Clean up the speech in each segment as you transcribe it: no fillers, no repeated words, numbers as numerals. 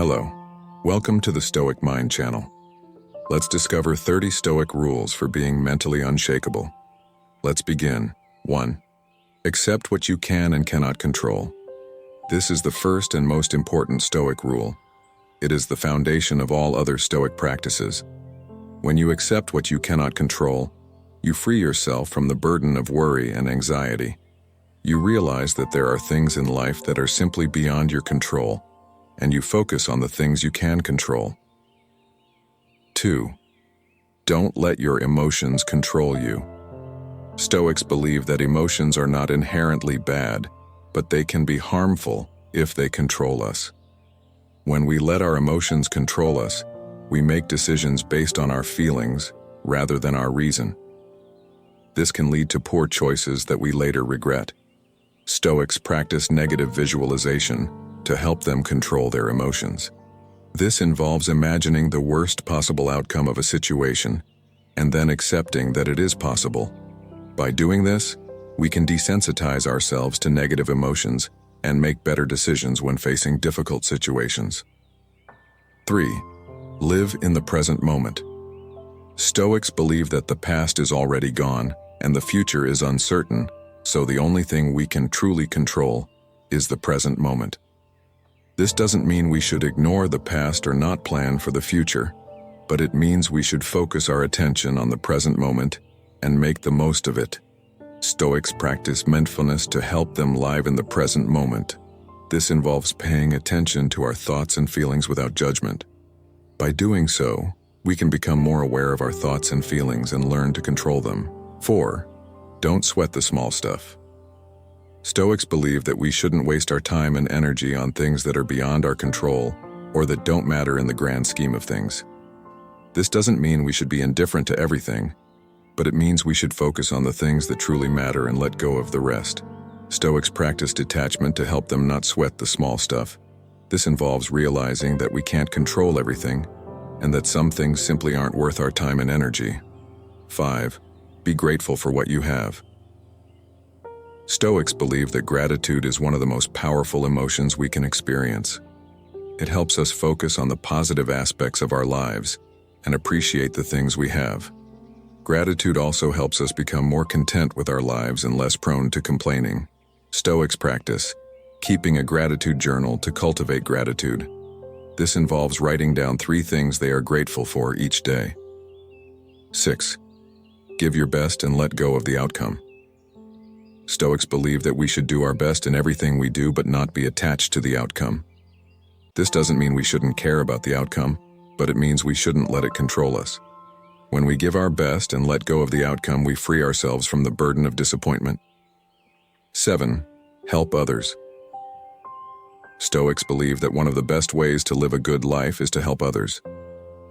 Hello, welcome to the Stoic Mind channel. Let's discover 30 Stoic rules for being mentally unshakable. Let's begin. 1. Accept what you can and cannot control. This is the first and most important Stoic rule. It is the foundation of all other Stoic practices. When you accept what you cannot control, you free yourself from the burden of worry and anxiety. You realize that there are things in life that are simply beyond your control, and you focus on the things you can control. 2. Don't let your emotions control you. Stoics believe that emotions are not inherently bad, but they can be harmful if they control us. When we let our emotions control us, we make decisions based on our feelings rather than our reason. This can lead to poor choices that we later regret. Stoics practice negative visualization to help them control their emotions. This involves imagining the worst possible outcome of a situation and then accepting that it is possible. By doing this, we can desensitize ourselves to negative emotions and make better decisions when facing difficult situations. 3. Live in the present moment. Stoics believe that the past is already gone and the future is uncertain, so the only thing we can truly control is the present moment. This doesn't mean we should ignore the past or not plan for the future, but it means we should focus our attention on the present moment and make the most of it. Stoics practice mindfulness to help them live in the present moment. This involves paying attention to our thoughts and feelings without judgment. By doing so, we can become more aware of our thoughts and feelings and learn to control them. 4. Don't sweat the small stuff. Stoics believe that we shouldn't waste our time and energy on things that are beyond our control or that don't matter in the grand scheme of things. This doesn't mean we should be indifferent to everything, but it means we should focus on the things that truly matter and let go of the rest. Stoics practice detachment to help them not sweat the small stuff. This involves realizing that we can't control everything and that some things simply aren't worth our time and energy. 5. Be grateful for what you have. Stoics believe that gratitude is one of the most powerful emotions we can experience. It helps us focus on the positive aspects of our lives and appreciate the things we have. Gratitude also helps us become more content with our lives and less prone to complaining. Stoics practice keeping a gratitude journal to cultivate gratitude. This involves writing down 3 things they are grateful for each day. 6. Give your best and let go of the outcome. Stoics believe that we should do our best in everything we do but not be attached to the outcome. This doesn't mean we shouldn't care about the outcome, but it means we shouldn't let it control us. When we give our best and let go of the outcome, we free ourselves from the burden of disappointment. 7. Help others. Stoics believe that one of the best ways to live a good life is to help others.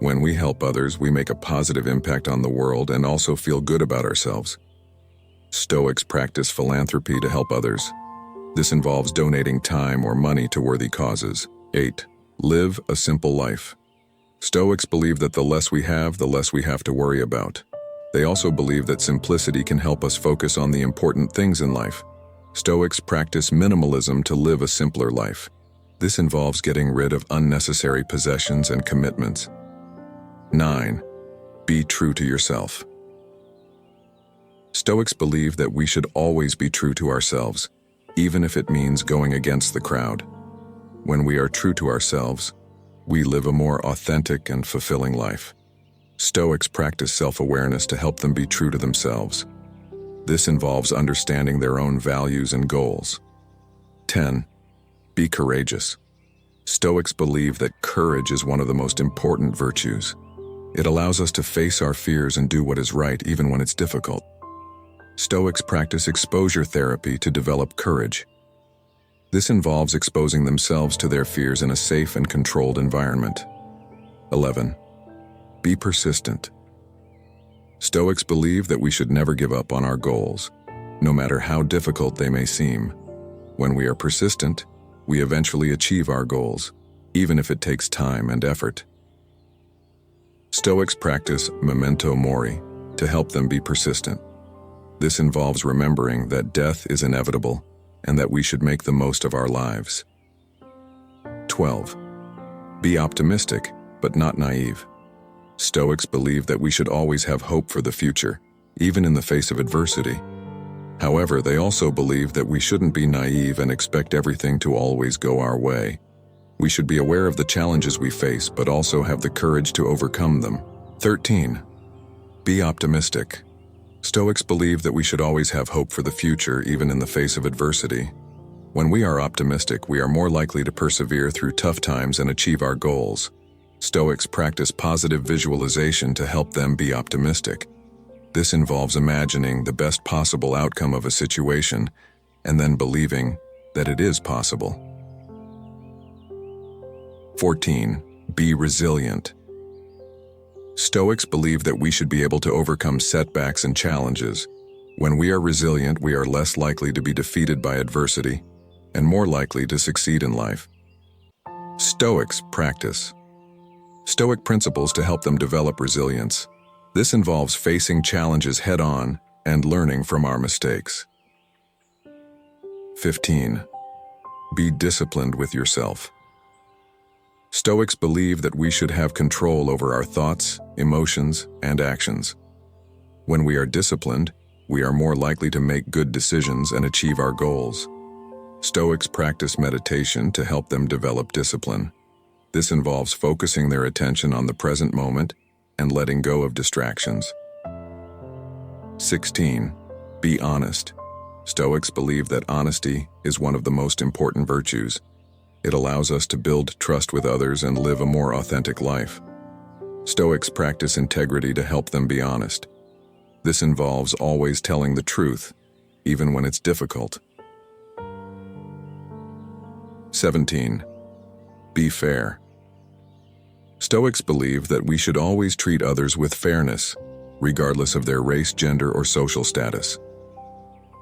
When we help others, we make a positive impact on the world and also feel good about ourselves. Stoics practice philanthropy to help others. This involves donating time or money to worthy causes. 8. Live a simple life. Stoics believe that the less we have, the less we have to worry about. They also believe that simplicity can help us focus on the important things in life. Stoics practice minimalism to live a simpler life. This involves getting rid of unnecessary possessions and commitments. 9. Be true to yourself. Stoics believe that we should always be true to ourselves, even if it means going against the crowd. When we are true to ourselves, we live a more authentic and fulfilling life. Stoics practice self-awareness to help them be true to themselves. This involves understanding their own values and goals. 10. Be courageous. Stoics believe that courage is one of the most important virtues. It allows us to face our fears and do what is right even when it's difficult. Stoics practice exposure therapy to develop courage. This involves exposing themselves to their fears in a safe and controlled environment. 11. Be persistent. Stoics believe that we should never give up on our goals, no matter how difficult they may seem. When we are persistent, we eventually achieve our goals, even if it takes time and effort. Stoics practice memento mori to help them be persistent. This involves remembering that death is inevitable and that we should make the most of our lives. 12. Be optimistic, but not naive. Stoics believe that we should always have hope for the future, even in the face of adversity. However, they also believe that we shouldn't be naive and expect everything to always go our way. We should be aware of the challenges we face, but also have the courage to overcome them. 13. Be optimistic. Stoics believe that we should always have hope for the future, even in the face of adversity. When we are optimistic, we are more likely to persevere through tough times and achieve our goals. Stoics practice positive visualization to help them be optimistic. This involves imagining the best possible outcome of a situation and then believing that it is possible. 14. Be resilient. Stoics believe that we should be able to overcome setbacks and challenges. When we are resilient, we are less likely to be defeated by adversity and more likely to succeed in life. Stoics practice Stoic principles to help them develop resilience. This involves facing challenges head-on and learning from our mistakes. 15. Be disciplined with yourself. Stoics believe that we should have control over our thoughts, emotions, and actions. When we are disciplined, we are more likely to make good decisions and achieve our goals. Stoics practice meditation to help them develop discipline. This involves focusing their attention on the present moment and letting go of distractions. 16. Be honest. Stoics believe that honesty is one of the most important virtues. It allows us to build trust with others and live a more authentic life. Stoics practice integrity to help them be honest. This involves always telling the truth, even when it's difficult. 17. Be fair. Stoics believe that we should always treat others with fairness, regardless of their race, gender, or social status.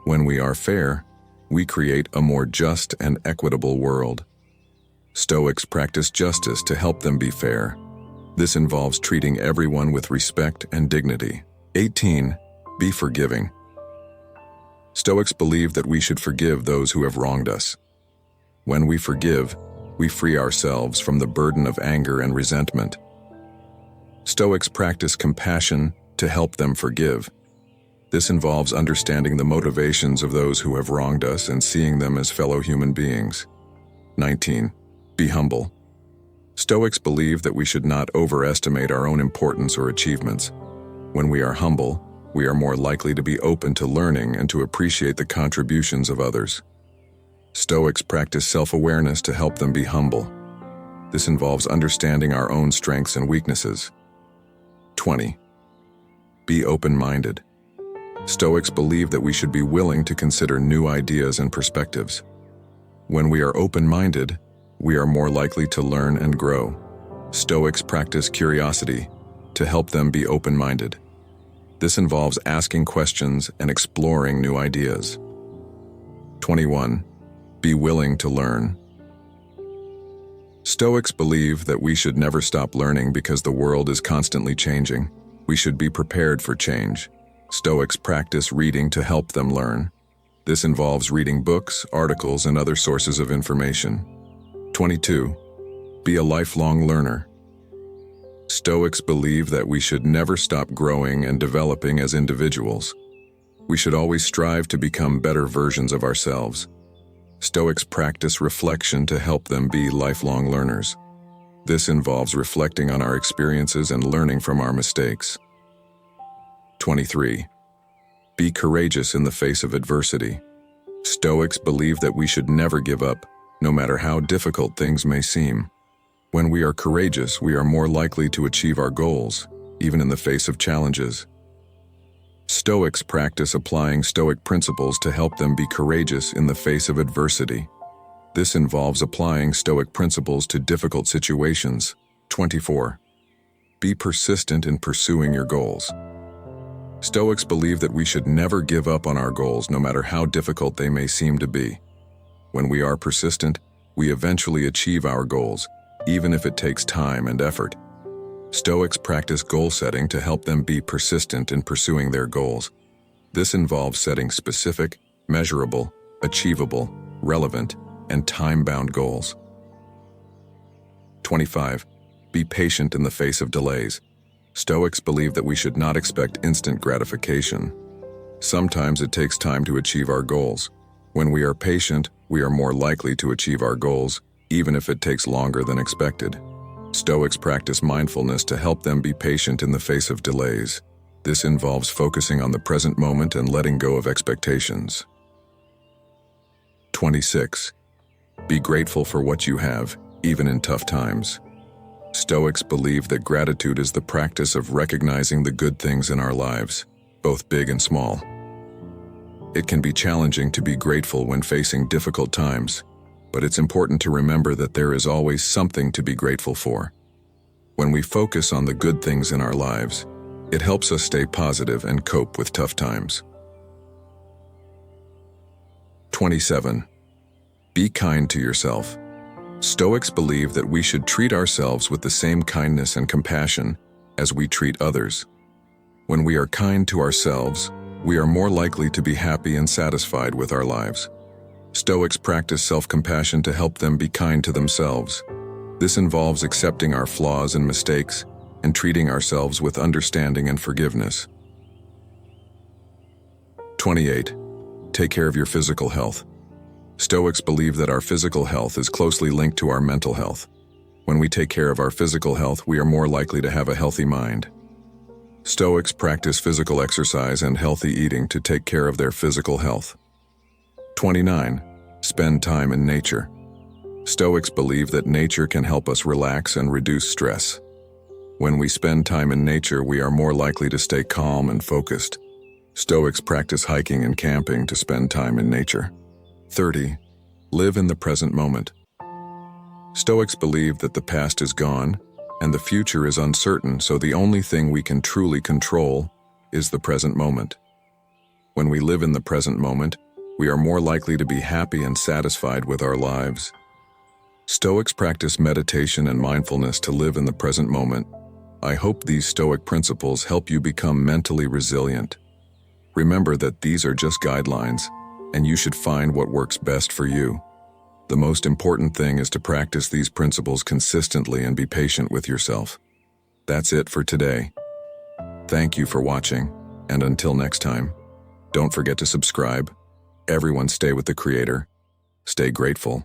When we are fair, we create a more just and equitable world. Stoics practice justice to help them be fair. This involves treating everyone with respect and dignity. 18. Be forgiving. Stoics believe that we should forgive those who have wronged us. When we forgive, we free ourselves from the burden of anger and resentment. Stoics practice compassion to help them forgive. This involves understanding the motivations of those who have wronged us and seeing them as fellow human beings. 19. Be humble. Stoics believe that we should not overestimate our own importance or achievements. When we are humble, we are more likely to be open to learning and to appreciate the contributions of others. Stoics practice self-awareness to help them be humble. This involves understanding our own strengths and weaknesses. 20. Be open-minded. Stoics believe that we should be willing to consider new ideas and perspectives. When we are open-minded, we are more likely to learn and grow. Stoics practice curiosity to help them be open-minded. This involves asking questions and exploring new ideas. 21. Be willing to learn. Stoics believe that we should never stop learning because the world is constantly changing. We should be prepared for change. Stoics practice reading to help them learn. This involves reading books, articles, and other sources of information. 22. Be a lifelong learner. Stoics believe that we should never stop growing and developing as individuals. We should always strive to become better versions of ourselves. Stoics practice reflection to help them be lifelong learners. This involves reflecting on our experiences and learning from our mistakes. 23. Be courageous in the face of adversity. Stoics believe that we should never give up, no matter how difficult things may seem. When we are courageous, we are more likely to achieve our goals, even in the face of challenges. Stoics practice applying Stoic principles to help them be courageous in the face of adversity. This involves applying Stoic principles to difficult situations. 24. Be persistent in pursuing your goals. Stoics believe that we should never give up on our goals, no matter how difficult they may seem to be. When we are persistent, we eventually achieve our goals, even if it takes time and effort. Stoics practice goal setting to help them be persistent in pursuing their goals. This involves setting specific, measurable, achievable, relevant, and time-bound goals. 25. Be patient in the face of delays. Stoics believe that we should not expect instant gratification. Sometimes it takes time to achieve our goals. When we are patient, we are more likely to achieve our goals, even if it takes longer than expected. Stoics practice mindfulness to help them be patient in the face of delays. This involves focusing on the present moment and letting go of expectations. 26. Be grateful for what you have, even in tough times. Stoics believe that gratitude is the practice of recognizing the good things in our lives, both big and small. It can be challenging to be grateful when facing difficult times, but it's important to remember that there is always something to be grateful for. When we focus on the good things in our lives, it helps us stay positive and cope with tough times. 27. Be kind to yourself. Stoics believe that we should treat ourselves with the same kindness and compassion as we treat others. When we are kind to ourselves, we are more likely to be happy and satisfied with our lives. Stoics practice self-compassion to help them be kind to themselves. This involves accepting our flaws and mistakes and treating ourselves with understanding and forgiveness. 28. Take care of your physical health. Stoics believe that our physical health is closely linked to our mental health. When we take care of our physical health, we are more likely to have a healthy mind. Stoics practice physical exercise and healthy eating to take care of their physical health. 29. Spend time in nature. Stoics believe that nature can help us relax and reduce stress. When we spend time in nature, we are more likely to stay calm and focused. Stoics practice hiking and camping to spend time in nature. 30. Live in the present moment. Stoics believe that the past is gone and the future is uncertain, so the only thing we can truly control is the present moment. When we live in the present moment, we are more likely to be happy and satisfied with our lives. Stoics practice meditation and mindfulness to live in the present moment. I hope these Stoic principles help you become mentally resilient. Remember that these are just guidelines, and you should find what works best for you. The most important thing is to practice these principles consistently and be patient with yourself. That's it for today. Thank you for watching, and until next time, don't forget to subscribe. Everyone stay with the Creator. Stay grateful.